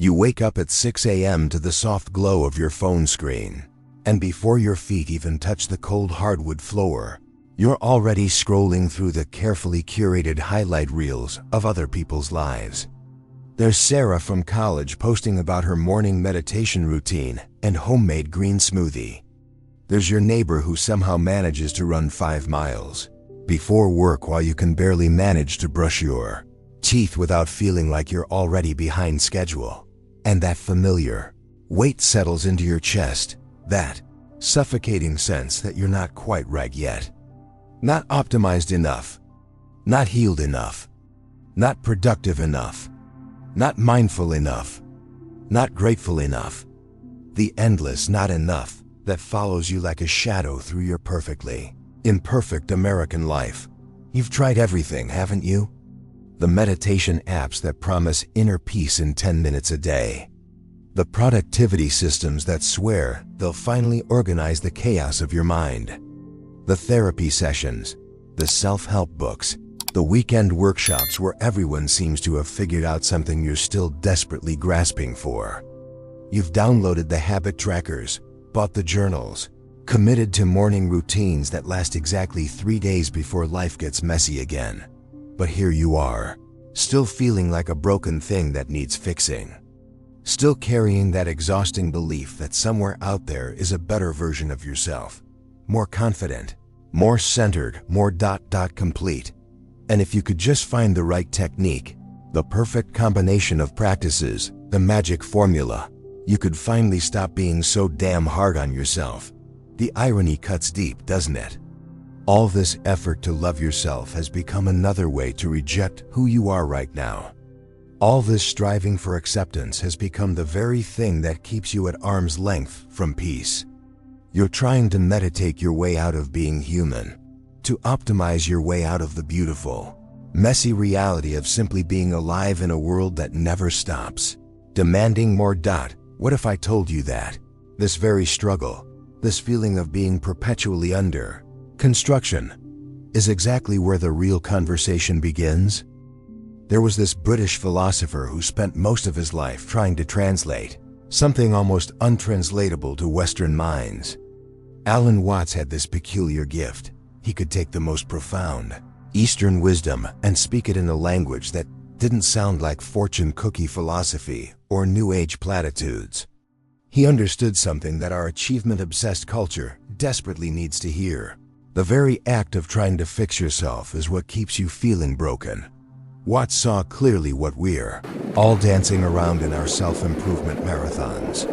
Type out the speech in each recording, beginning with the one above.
You wake up at 6 a.m. to the soft glow of your phone screen, and before your feet even touch the cold hardwood floor, you're already scrolling through the carefully curated highlight reels of other people's lives. There's Sarah from college posting about her morning meditation routine and homemade green smoothie. There's your neighbor who somehow manages to run 5 miles before work while you can barely manage to brush your teeth without feeling like you're already behind schedule. And that familiar weight settles into your chest, that suffocating sense that you're not quite right yet. Not optimized enough, not healed enough, not productive enough, not mindful enough, not grateful enough. The endless not enough that follows you like a shadow through your perfectly imperfect American life. You've tried everything, haven't you? The meditation apps that promise inner peace in 10 minutes a day. The productivity systems that swear they'll finally organize the chaos of your mind. The therapy sessions, the self-help books, the weekend workshops where everyone seems to have figured out something you're still desperately grasping for. You've downloaded the habit trackers, bought the journals, committed to morning routines that last exactly 3 days before life gets messy again. But here you are, still feeling like a broken thing that needs fixing. Still carrying that exhausting belief that somewhere out there is a better version of yourself. More confident, more centered, more complete. And if you could just find the right technique, the perfect combination of practices, the magic formula, you could finally stop being so damn hard on yourself. The irony cuts deep, doesn't it? All this effort to love yourself has become another way to reject who you are right now. All this striving for acceptance has become the very thing that keeps you at arm's length from peace. You're trying to meditate your way out of being human, to optimize your way out of the beautiful, messy reality of simply being alive in a world that never stops, demanding more. What if I told you that this very struggle, this feeling of being perpetually under construction, is exactly where the real conversation begins? There was this British philosopher who spent most of his life trying to translate something almost untranslatable to Western minds. Alan Watts had this peculiar gift. He could take the most profound Eastern wisdom and speak it in a language that didn't sound like fortune cookie philosophy or New Age platitudes. He understood something that our achievement-obsessed culture desperately needs to hear. The very act of trying to fix yourself is what keeps you feeling broken. Watts saw clearly what we're all dancing around in our self-improvement marathons.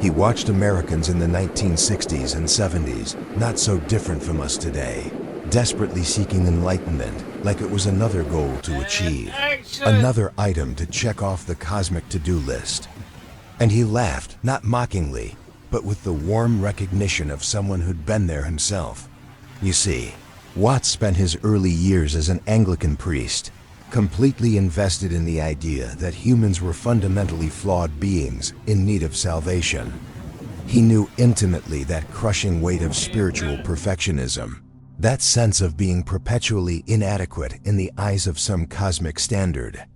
He watched Americans in the 1960s and 70s, not so different from us today, desperately seeking enlightenment like it was another goal to achieve, another item to check off the cosmic to-do list. And he laughed, not mockingly, but with the warm recognition of someone who'd been there himself. You see, Watts spent his early years as an Anglican priest, completely invested in the idea that humans were fundamentally flawed beings in need of salvation. He knew intimately that crushing weight of spiritual perfectionism, that sense of being perpetually inadequate in the eyes of some cosmic standard.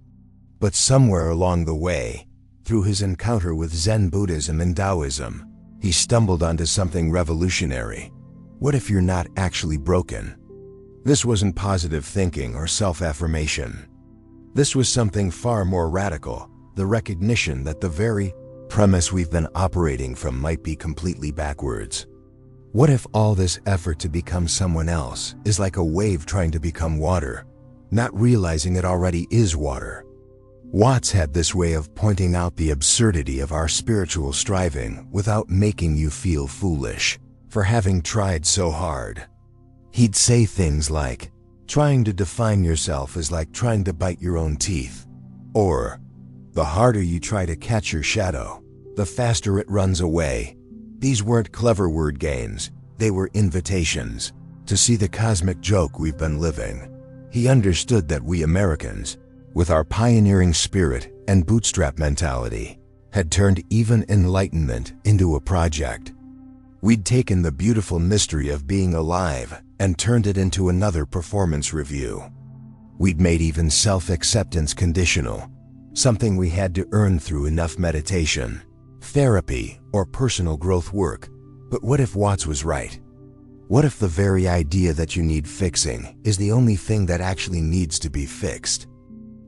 But somewhere along the way, through his encounter with Zen Buddhism and Taoism, he stumbled onto something revolutionary. What if you're not actually broken? This wasn't positive thinking or self-affirmation. This was something far more radical, the recognition that the very premise we've been operating from might be completely backwards. What if all this effort to become someone else is like a wave trying to become water, not realizing it already is water? Watts had this way of pointing out the absurdity of our spiritual striving without making you feel foolish for having tried so hard. He'd say things like, trying to define yourself is like trying to bite your own teeth. Or, the harder you try to catch your shadow, the faster it runs away. These weren't clever word games, they were invitations to see the cosmic joke we've been living. He understood that we Americans, with our pioneering spirit and bootstrap mentality, had turned even enlightenment into a project. We'd taken the beautiful mystery of being alive and turned it into another performance review. We'd made even self-acceptance conditional, something we had to earn through enough meditation, therapy, or personal growth work. But what if Watts was right? What if the very idea that you need fixing is the only thing that actually needs to be fixed?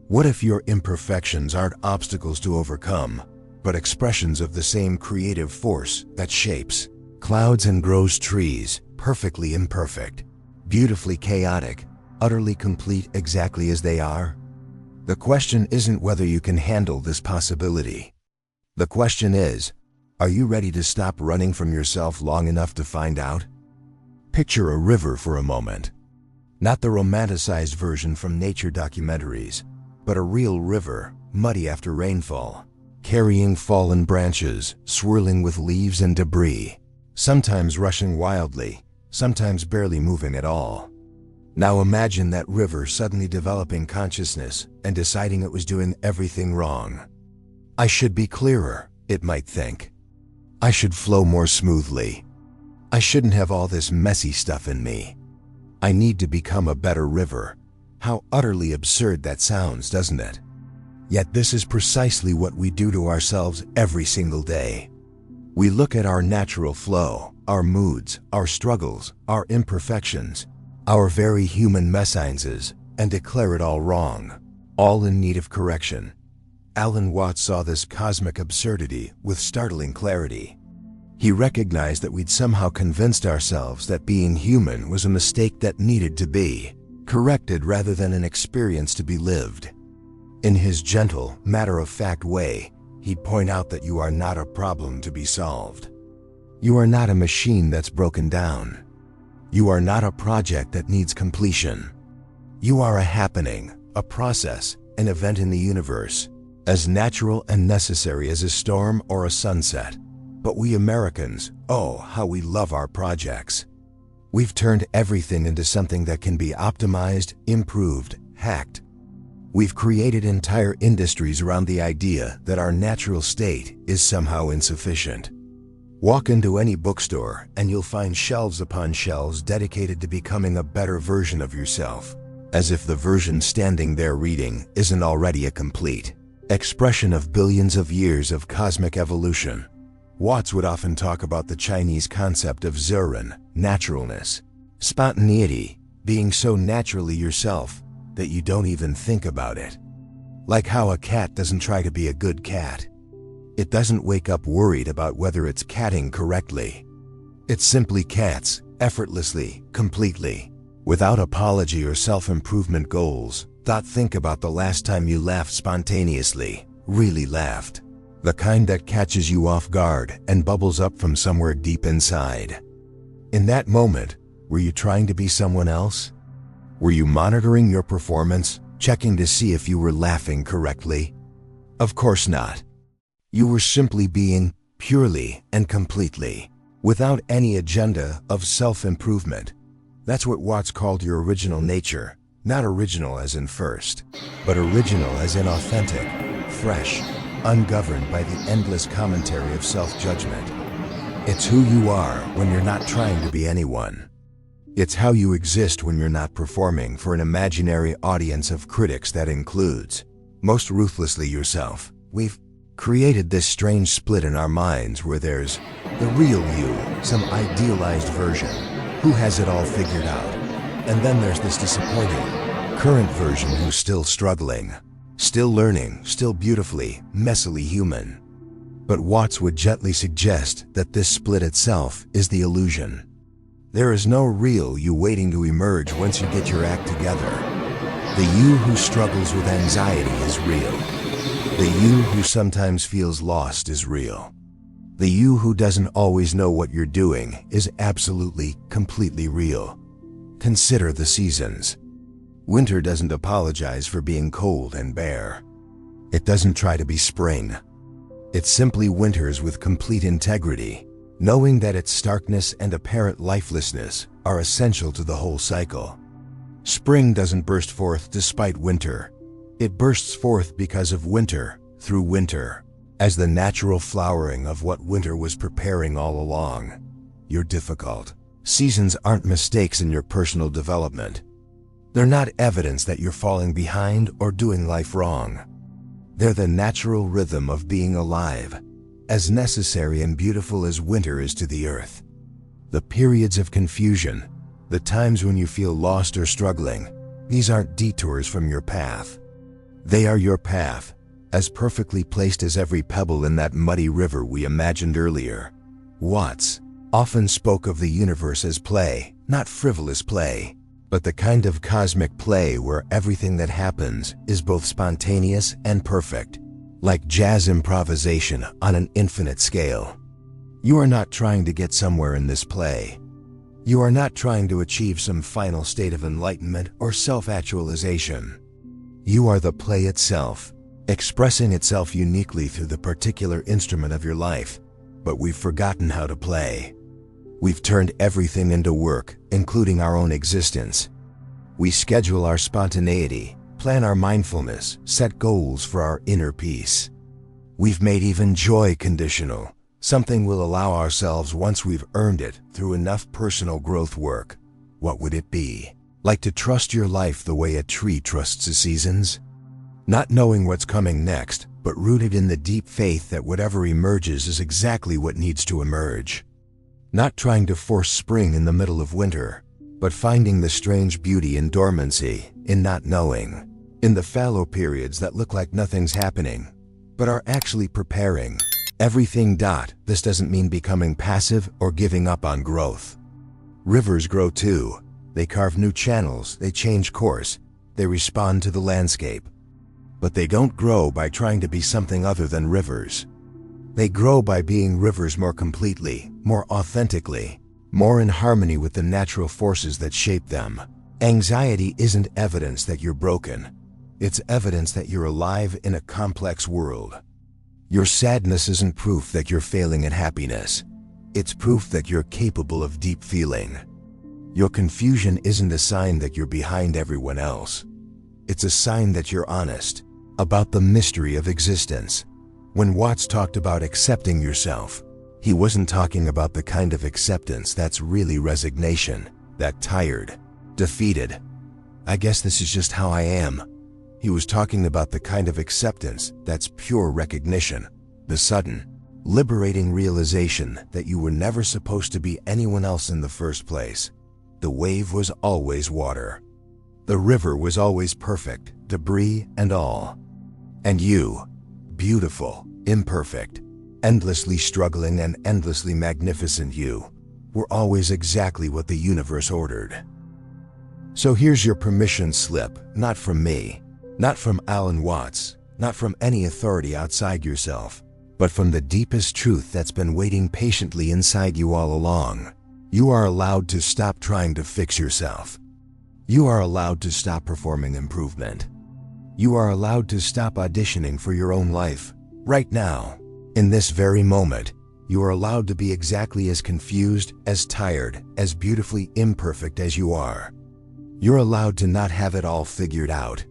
What if your imperfections aren't obstacles to overcome, but expressions of the same creative force that shapes clouds and grows trees, perfectly imperfect, beautifully chaotic, utterly complete exactly as they are? The question isn't whether you can handle this possibility. The question is, are you ready to stop running from yourself long enough to find out? Picture a river for a moment. Not the romanticized version from nature documentaries, but a real river, muddy after rainfall, carrying fallen branches, swirling with leaves and debris, sometimes rushing wildly, sometimes barely moving at all. Now imagine that river suddenly developing consciousness and deciding it was doing everything wrong. I should be clearer, it might think. I should flow more smoothly. I shouldn't have all this messy stuff in me. I need to become a better river. How utterly absurd that sounds, doesn't it? Yet this is precisely what we do to ourselves every single day. We look at our natural flow, our moods, our struggles, our imperfections, our very human messiness, and declare it all wrong, all in need of correction. Alan Watts saw this cosmic absurdity with startling clarity. He recognized that we'd somehow convinced ourselves that being human was a mistake that needed to be corrected rather than an experience to be lived. In his gentle, matter-of-fact way, he'd point out that you are not a problem to be solved. You are not a machine that's broken down. You are not a project that needs completion. You are a happening, a process, an event in the universe, as natural and necessary as a storm or a sunset. But we Americans, oh, how we love our projects. We've turned everything into something that can be optimized, improved, hacked. We've created entire industries around the idea that our natural state is somehow insufficient. Walk into any bookstore and you'll find shelves upon shelves dedicated to becoming a better version of yourself, as if the version standing there reading isn't already a complete expression of billions of years of cosmic evolution. Watts would often talk about the Chinese concept of zhuren, naturalness, spontaneity, being so naturally yourself that you don't even think about it. Like how a cat doesn't try to be a good cat. It doesn't wake up worried about whether it's catting correctly. It simply cats, effortlessly, completely, without apology or self-improvement goals. Think about the last time you laughed spontaneously, really laughed. The kind that catches you off guard and bubbles up from somewhere deep inside. In that moment, were you trying to be someone else? Were you monitoring your performance, checking to see if you were laughing correctly? Of course not. You were simply being purely and completely, without any agenda of self-improvement. That's what Watts called your original nature, not original as in first, but original as in authentic, fresh, ungoverned by the endless commentary of self-judgment. It's who you are when you're not trying to be anyone. It's how you exist when you're not performing for an imaginary audience of critics that includes, most ruthlessly, yourself. We've created this strange split in our minds where there's the real you, some idealized version, who has it all figured out. And then there's this disappointing, current version who's still struggling, still learning, still beautifully, messily human. But Watts would gently suggest that this split itself is the illusion. There is no real you waiting to emerge once you get your act together. The you who struggles with anxiety is real. The you who sometimes feels lost is real. The you who doesn't always know what you're doing is absolutely, completely real. Consider the seasons. Winter doesn't apologize for being cold and bare. It doesn't try to be spring. It simply winters with complete integrity, knowing that its starkness and apparent lifelessness are essential to the whole cycle. Spring doesn't burst forth despite winter. It bursts forth because of winter, through winter, as the natural flowering of what winter was preparing all along. You're difficult. Seasons aren't mistakes in your personal development. They're not evidence that you're falling behind or doing life wrong. They're the natural rhythm of being alive, as necessary and beautiful as winter is to the earth. The periods of confusion, the times when you feel lost or struggling, these aren't detours from your path. They are your path, as perfectly placed as every pebble in that muddy river we imagined earlier. Watts often spoke of the universe as play, not frivolous play, but the kind of cosmic play where everything that happens is both spontaneous and perfect, like jazz improvisation on an infinite scale. You are not trying to get somewhere in this play. You are not trying to achieve some final state of enlightenment or self-actualization. You are the play itself, expressing itself uniquely through the particular instrument of your life. But we've forgotten how to play. We've turned everything into work, including our own existence. We schedule our spontaneity, plan our mindfulness, set goals for our inner peace. We've made even joy conditional, something we'll allow ourselves once we've earned it through enough personal growth work. What would it be? Like to trust your life the way a tree trusts the seasons? Not knowing what's coming next, but rooted in the deep faith that whatever emerges is exactly what needs to emerge. Not trying to force spring in the middle of winter, but finding the strange beauty in dormancy, in not knowing, in the fallow periods that look like nothing's happening, but are actually preparing. Everything. This doesn't mean becoming passive or giving up on growth. Rivers grow too. They carve new channels, they change course, they respond to the landscape. But they don't grow by trying to be something other than rivers. They grow by being rivers more completely, more authentically, more in harmony with the natural forces that shape them. Anxiety isn't evidence that you're broken. It's evidence that you're alive in a complex world. Your sadness isn't proof that you're failing at happiness. It's proof that you're capable of deep feeling. Your confusion isn't a sign that you're behind everyone else. It's a sign that you're honest about the mystery of existence. When Watts talked about accepting yourself, he wasn't talking about the kind of acceptance that's really resignation, that tired, defeated, "I guess this is just how I am." He was talking about the kind of acceptance that's pure recognition, the sudden, liberating realization that you were never supposed to be anyone else in the first place. The wave was always water. The river was always perfect, debris and all. And you, beautiful, imperfect, endlessly struggling and endlessly magnificent you, were always exactly what the universe ordered. So here's your permission slip, not from me, not from Alan Watts, not from any authority outside yourself, but from the deepest truth that's been waiting patiently inside you all along. You are allowed to stop trying to fix yourself. You are allowed to stop performing improvement. You are allowed to stop auditioning for your own life. Right now, in this very moment, you are allowed to be exactly as confused, as tired, as beautifully imperfect as you are. You're allowed to not have it all figured out.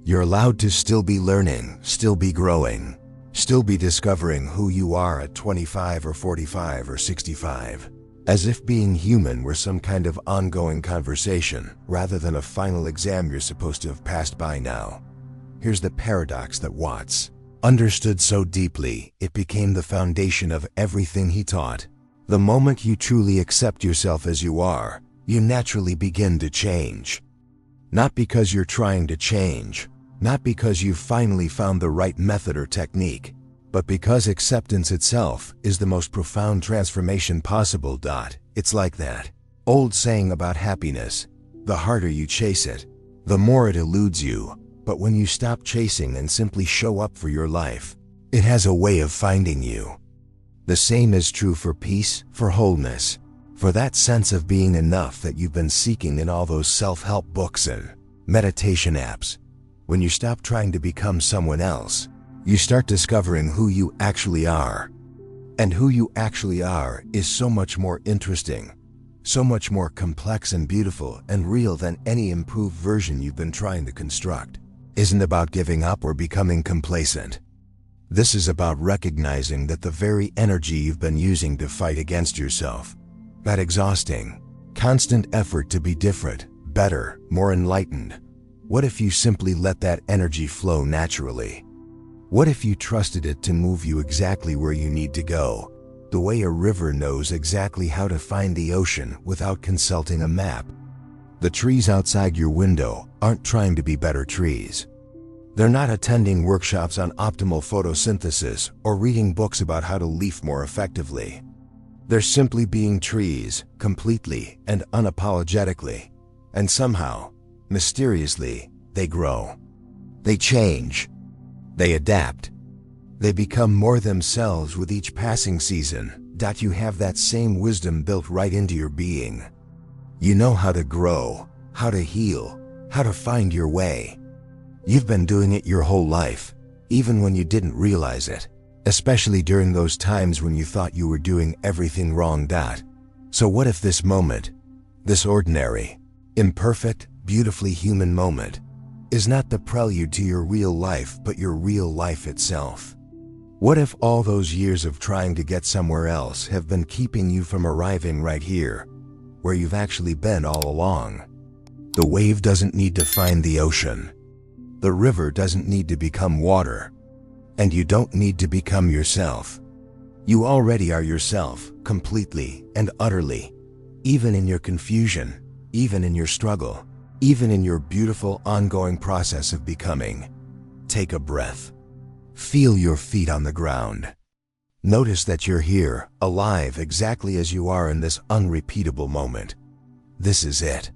You're allowed to still be learning, still be growing, still be discovering who you are at 25 or 45 or 65. As if being human were some kind of ongoing conversation, rather than a final exam you're supposed to have passed by now. Here's the paradox that Watts understood so deeply, it became the foundation of everything he taught. The moment you truly accept yourself as you are, you naturally begin to change. Not because you're trying to change, not because you've finally found the right method or technique, but because acceptance itself is the most profound transformation possible. It's like that old saying about happiness: the harder you chase it, the more it eludes you. But when you stop chasing and simply show up for your life, it has a way of finding you. The same is true for peace, for wholeness, for that sense of being enough that you've been seeking in all those self-help books and meditation apps. When you stop trying to become someone else, you start discovering who you actually are. And who you actually are is so much more interesting, so much more complex and beautiful and real than any improved version you've been trying to construct. Isn't about giving up or becoming complacent. This is about recognizing that the very energy you've been using to fight against yourself, that exhausting, constant effort to be different, better, more enlightened, what if you simply let that energy flow naturally? What if you trusted it to move you exactly where you need to go, the way a river knows exactly how to find the ocean without consulting a map? The trees outside your window aren't trying to be better trees. They're not attending workshops on optimal photosynthesis or reading books about how to leaf more effectively. They're simply being trees, completely and unapologetically. And somehow, mysteriously, they grow. They change. They adapt. They become more themselves with each passing season. You have that same wisdom built right into your being. You know how to grow, how to heal, how to find your way. You've been doing it your whole life, even when you didn't realize it, especially during those times when you thought you were doing everything wrong. So what if this moment, this ordinary, imperfect, beautifully human moment, is not the prelude to your real life but your real life itself? What if all those years of trying to get somewhere else have been keeping you from arriving right here, where you've actually been all along? The wave doesn't need to find the ocean. The river doesn't need to become water. And you don't need to become yourself. You already are yourself, completely and utterly, even in your confusion, even in your struggle, even in your beautiful ongoing process of becoming. Take a breath. Feel your feet on the ground. Notice that you're here, alive exactly as you are in this unrepeatable moment. This is it.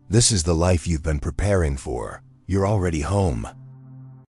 This is the life you've been preparing for. You're already home.